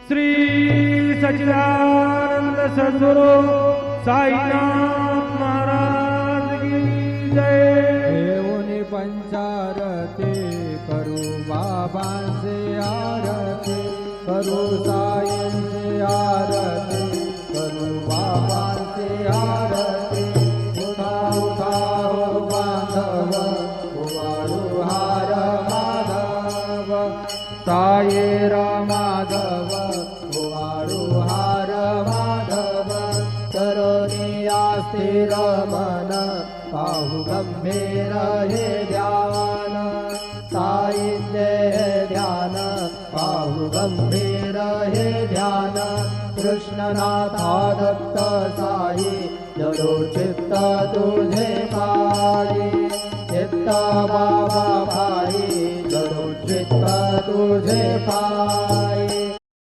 श्री सच्चिदानंद सद्गुरु साईनाथ महाराज की जय। देवोनी पंचारती करू बाबांचे आरती, करू साईंचे आरती, करू बाबांचे आरती। उठा उठा हो बांधव, उवाळू हार माधव, साईरा माधव, उवाळू हार माधव। तरुणिया स्थिर मन, पाहू गंभीर हे ध्यान, साईंचे हे ध्यान, पाहू गंभीर हे ध्यान। कृष्णनाथा दत्त साई, जडो चित्त तुझे पायी, चित्त बाबा भाई, जडो चित्त तुझे पायी।